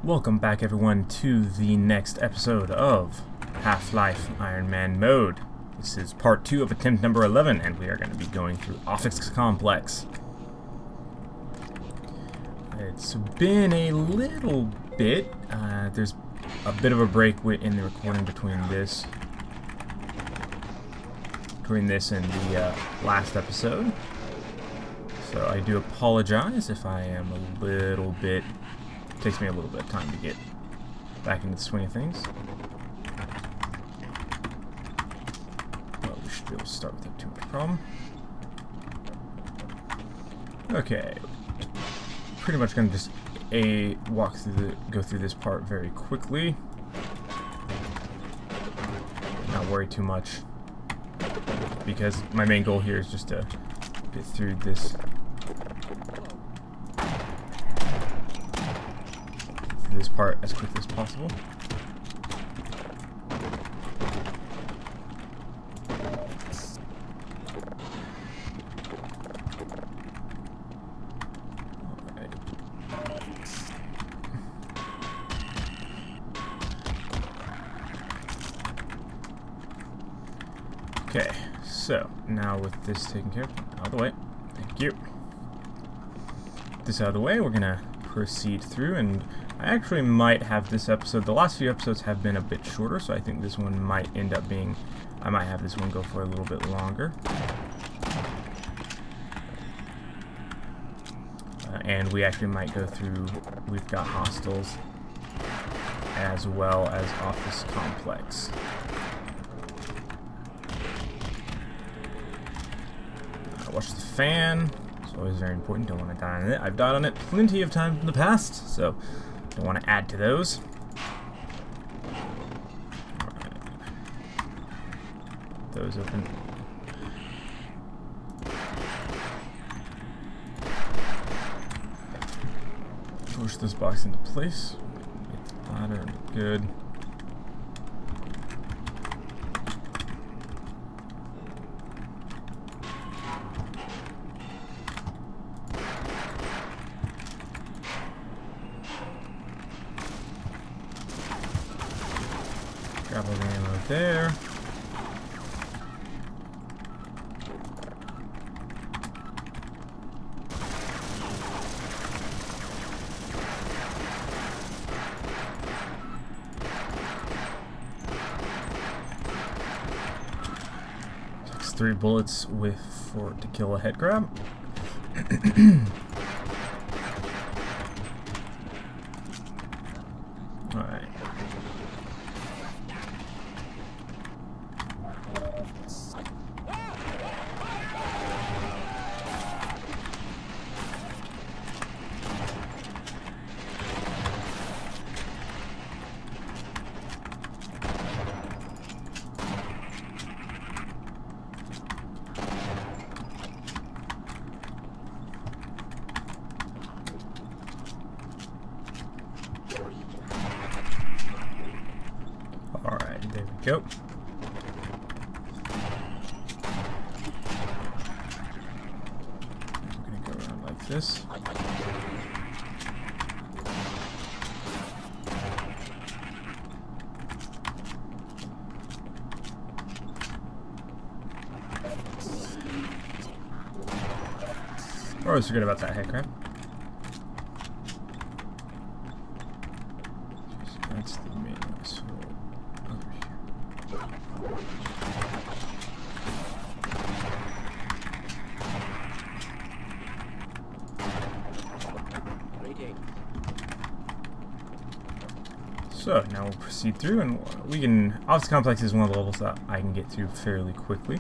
Welcome back everyone to the next episode of Half-Life Iron Man Mode. This is part 2 of attempt number 11 and we are going to be going through Office Complex. It's been a little bit, there's a bit of a break in the recording between this and the last episode. So I do apologize if I am a little bit... Takes me a little bit of time to get back into the swing of things. Well, we should be able to start without too much problem. Okay. Pretty much gonna just go through this part very quickly. Not worry too much, because my main goal here is just to get through this part as quickly as possible. Okay, so now with this taken care of, out of the way, thank you. This out of the way, we're gonna proceed through, and I actually might have this episode, the last few episodes have been a bit shorter, so I think this one might end up being, I might have this one go for a little bit longer. And we actually might go through, we've got Hostiles, as well as Office Complex. Watch the fan. It's always very important. Don't want to die on it. I've died on it plenty of times in the past, so don't want to add to those. Alright. Those open. Push this box into place. Get the ladder. Good. Grab all the ammo there. Takes 3 bullets to kill a head grab. Alright. Alright, there we go. We're gonna go around like this. I always forget about that head crab. That's the main one, so over here. So now we'll proceed through, and we can. Office Complex is one of the levels that I can get through fairly quickly.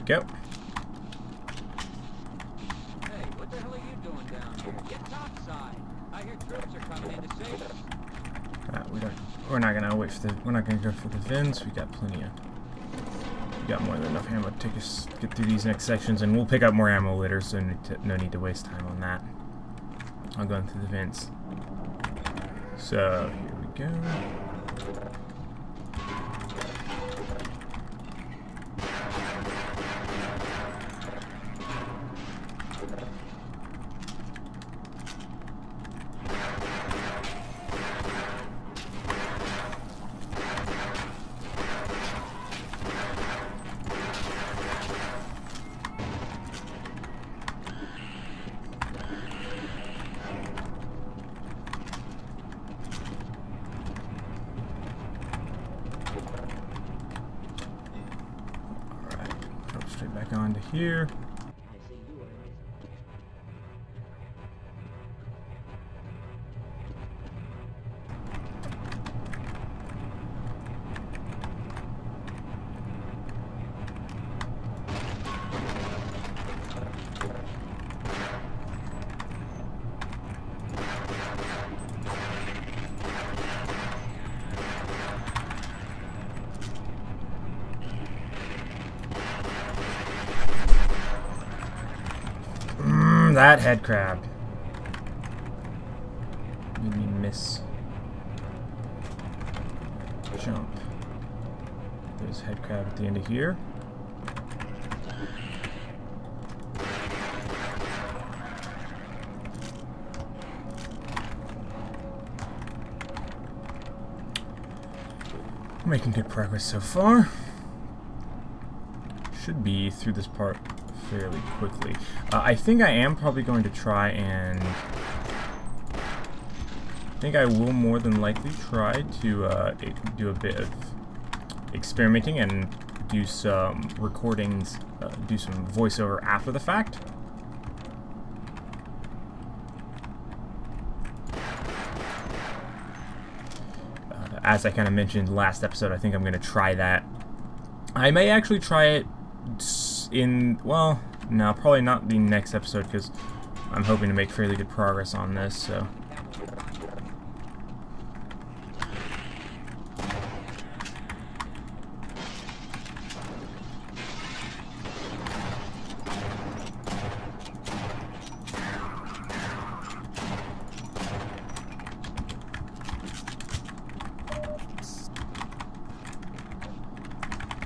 Go. Hey, what the hell are you doing down here? Get topside. I We're not gonna wait for the. We're not gonna go for the vents. We got plenty of. We got more than enough ammo to take us get through these next sections, and we'll pick up more ammo later. So no need to waste time on that. I'll go into the vents. So here we go. Straight back onto here. That head crab made me miss. Jump. There's head crab at the end of here. Making good progress so far. Should be through this part fairly quickly. I think I am probably going to try and... I think I will more than likely try to do a bit of experimenting and do some recordings, do some voiceover after the fact. As I kind of mentioned last episode, I think I'm going to try that. I may actually try it in, well, no, probably not the next episode because I'm hoping to make fairly good progress on this, so.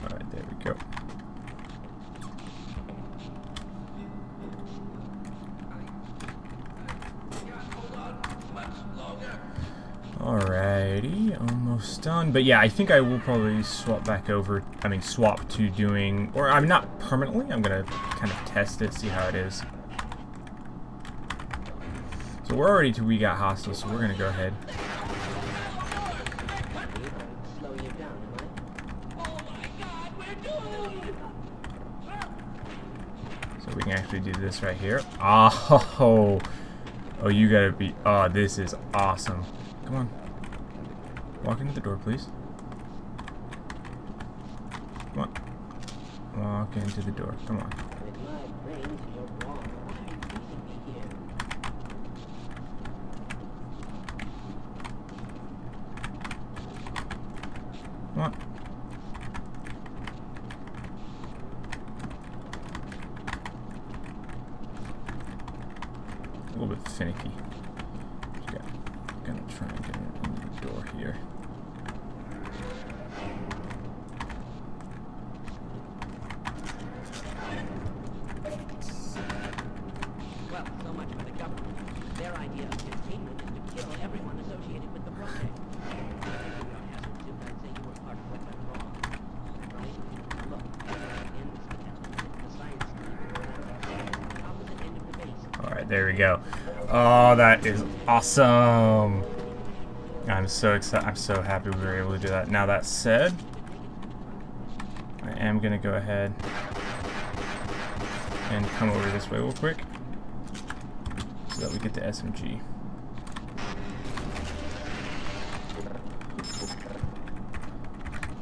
Alright, there we go. Alrighty, almost done. But yeah, I think I will probably swap back over, swap to doing, or I'm not permanently, I'm gonna kind of test it, see how it is. So we're already we got hostiles, so we're gonna go ahead. So we can actually do this right here. Oh, you gotta be, oh, this is awesome. Come on. Walk into the door, please. Come on. Walk into the door. Come on. Come on. A little bit finicky. Gonna try and get into the door here. Well, so much for the government. Their idea of containment is to kill everyone associated with the project. I'd say you were part of what went wrong. Right? Look, the science team opposite end of the base. Alright, there we go. Oh, that is awesome. I'm so excited. I'm so happy we were able to do that. Now that said, I am going to go ahead and come over this way real quick so that we get the SMG.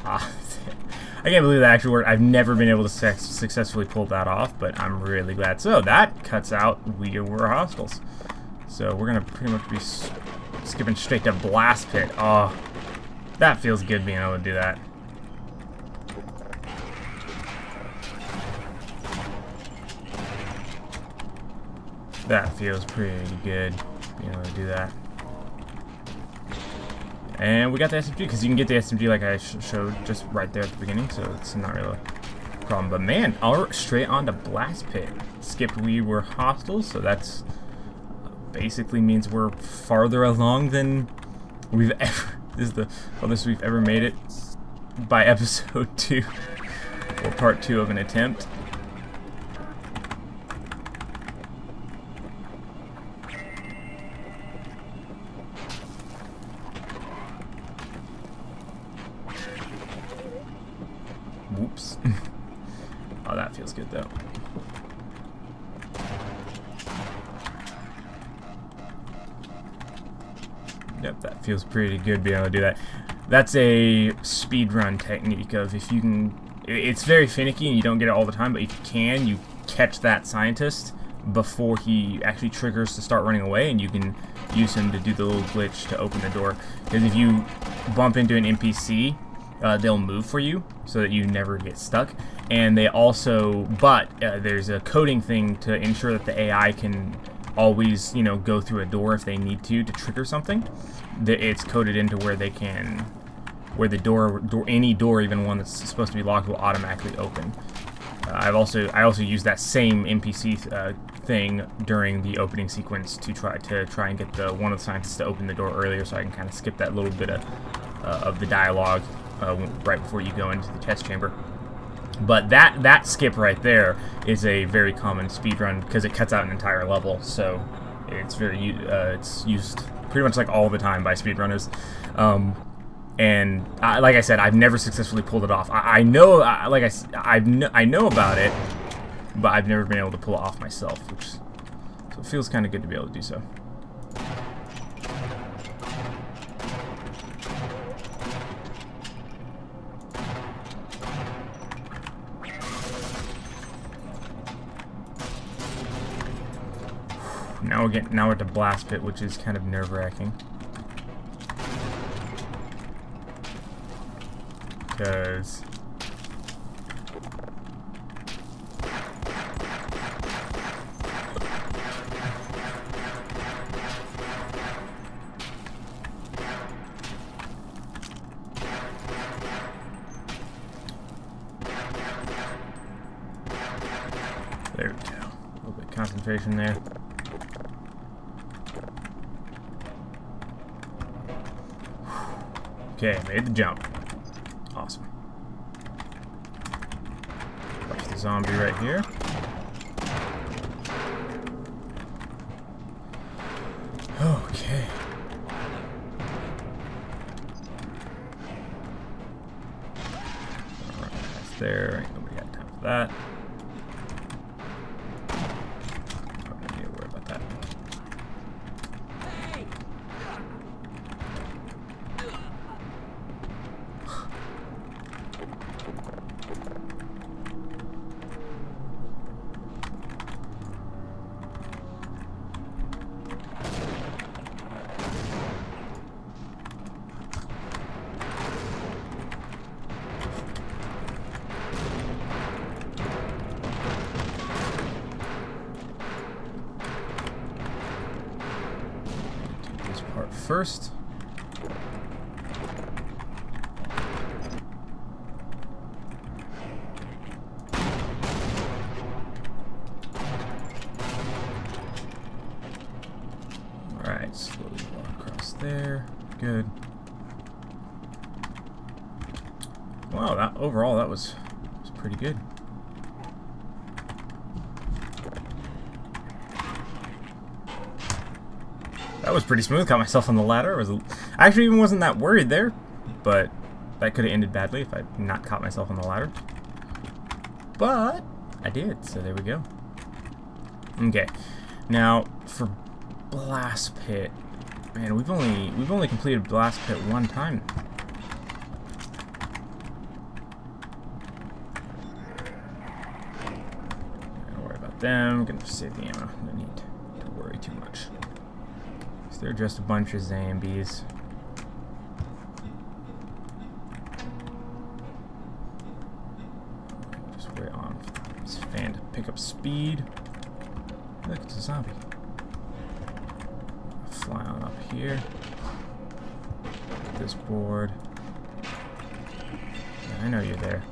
Ah, I can't believe that actually worked. I've never been able to successfully pull that off, but I'm really glad. So that cuts out we were hostiles. So we're gonna pretty much be skipping straight to blast pit. Oh, that feels good being able to do that. That feels pretty good being able to do that. And we got the SMG, because you can get the SMG like I showed just right there at the beginning, so it's not really a problem. But man, straight on to blast pit. Skipped we were hostiles, so that's basically means we're farther along than we've ever. This is the farthest we've ever made it by episode 2 or part 2 of an attempt. Whoops. Oh, that feels good though. Yep, that feels pretty good being able to do that. That's a speedrun technique of if you can... It's very finicky and you don't get it all the time, but if you can, you catch that scientist before he actually triggers to start running away, and you can use him to do the little glitch to open the door. Because if you bump into an NPC, they'll move for you so that you never get stuck. And they also... there's a coding thing to ensure that the AI can always, you know, go through a door if they need to trigger something. It's coded into where they can, where the door, any door, even one that's supposed to be locked, will automatically open. I also use that same NPC thing during the opening sequence to try and get one of the scientists to open the door earlier, so I can kind of skip that little bit of the dialogue right before you go into the test chamber. But that skip right there is a very common speedrun because it cuts out an entire level, so it's it's used pretty much like all the time by speedrunners. And like I said, I've never successfully pulled it off. I know about it, but I've never been able to pull it off myself, so it feels kind of good to be able to do so. Now we're at the blast pit, which is kind of nerve-wracking. Because there we go. A little bit of concentration there. Okay, made the jump. Awesome. Watch the zombie right here. Okay. Alright, that's there. Ain't nobody got time for that. Don't need to worry about that. First. Alright, slowly walk across there. Good. Wow, overall that was pretty good. That was pretty smooth. Caught myself on the ladder. I actually even wasn't that worried there, but that could have ended badly if I'd not caught myself on the ladder. But I did, so there we go. Okay, now for blast pit, man, we've only completed blast pit one time. Don't worry about them. I'm gonna save the ammo. No need to worry too much. they're just a bunch of zombies. Just wait on this fan to pick up speed. Look, it's a zombie. Fly on up here. Get this board. Yeah, I know you're there.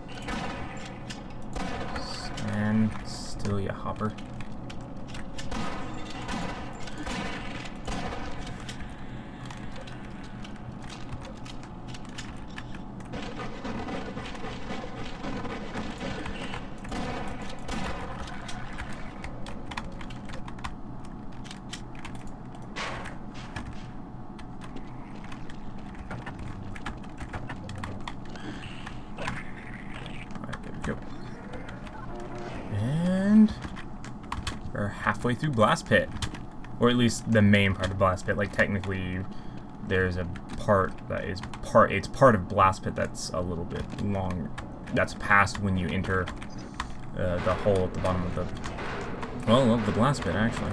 Stand still, you hopper. And we're halfway through Blast Pit, or at least the main part of Blast Pit. Like technically, there's a part that is it's part of Blast Pit that's a little bit long. That's past when you enter the hole at the bottom of the Blast Pit actually.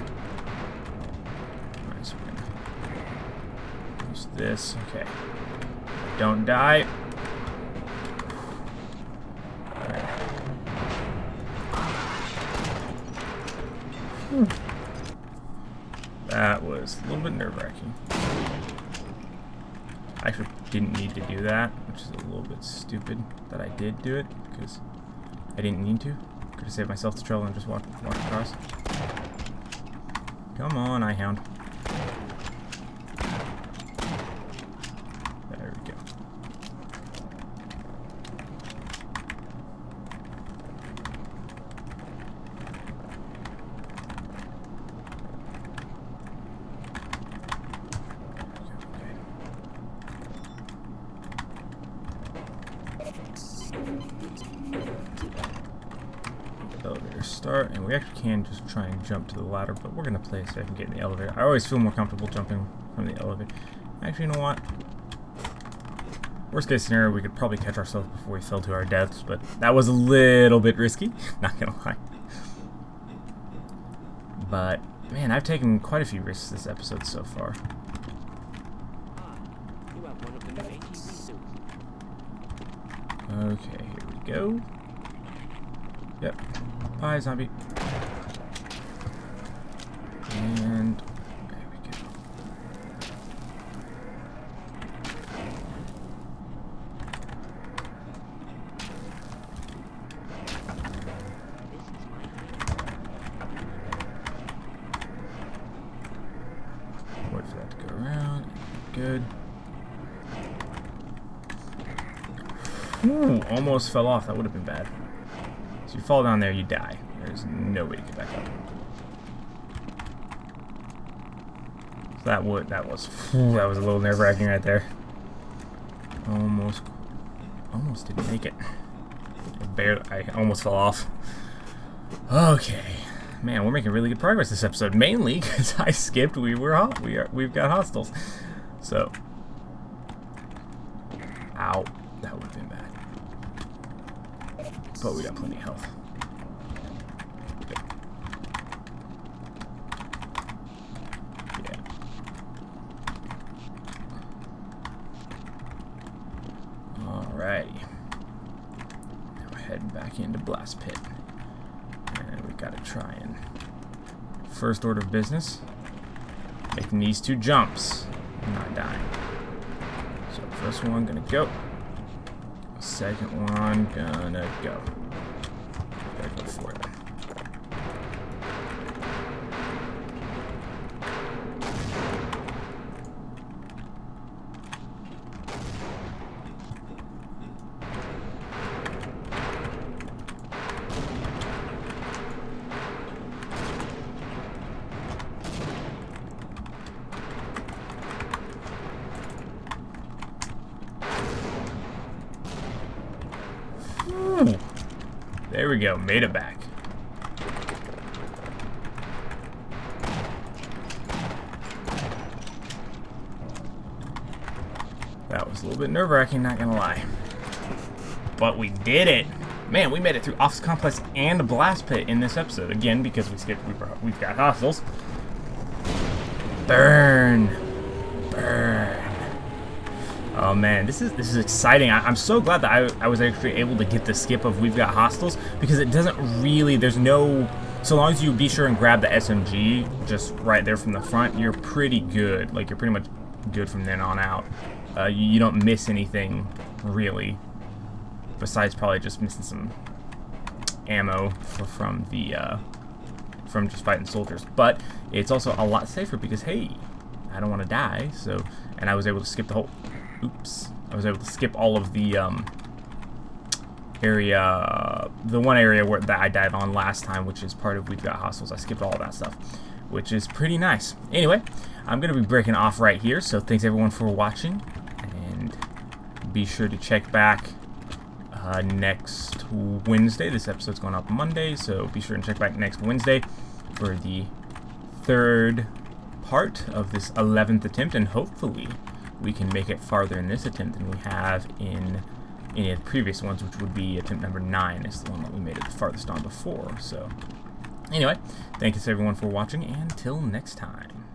Alright, so we're gonna use this. Okay, don't die. That was a little bit nerve-wracking. I actually didn't need to do that, which is a little bit stupid that I did do it, because I didn't need to. Could have saved myself the trouble and just walked across. Come on, Eyehound. There we go. Elevator start, and we actually can just try and jump to the ladder, but we're gonna play it so I can get in the elevator. I always feel more comfortable jumping from the elevator. Actually, you know what? Worst case scenario, we could probably catch ourselves before we fell to our deaths, but that was a little bit risky, not gonna lie. But, man, I've taken quite a few risks this episode so far. You have one of the new ATV suits. Okay, here we go. Yep. Bye, zombie. And there we go. Wait for that to go around. Good. Ooh, almost fell off. That would have been bad. So you fall down there, you die. There's no way to get back up. So that was a little nerve-wracking right there. Almost didn't make it. I almost fell off. Okay, man, we're making really good progress this episode. Mainly because I skipped. We've got hostiles. So, ow, that would have been bad. But we got plenty of health. Good. Yeah. Alrighty. Now we're heading back into Blast Pit. And we gotta try and first order of business, making these 2 jumps and not dying. So first one gonna go. Second one gonna go. Gotta go for it. There we go, made it back. That was a little bit nerve-wracking, not gonna lie. But we did it! Man, we made it through Office Complex and the Blast Pit in this episode. Again, because we've got hostiles. Burn! Oh man, this is exciting. I'm so glad that I was actually able to get the skip of We've Got Hostiles, because it doesn't really, there's no, so long as you be sure and grab the SMG just right there from the front, you're pretty good. Like, you're pretty much good from then on out. You don't miss anything, really, besides probably just missing some ammo from just fighting soldiers. But it's also a lot safer because, hey, I don't want to die, so, and I was able to skip the whole, oops, I was able to skip all of the area, the one area that I died on last time, which is part of We've Got Hostiles. I skipped all of that stuff, which is pretty nice. Anyway, I'm going to be breaking off right here, so thanks everyone for watching, and be sure to check back next Wednesday. This episode's going up Monday, so be sure and check back next Wednesday for the third part of this 11th attempt, and hopefully we can make it farther in this attempt than we have in any of the previous ones, which would be attempt number 9 is the one that we made it the farthest on before. So anyway, thank you to everyone for watching, and until next time.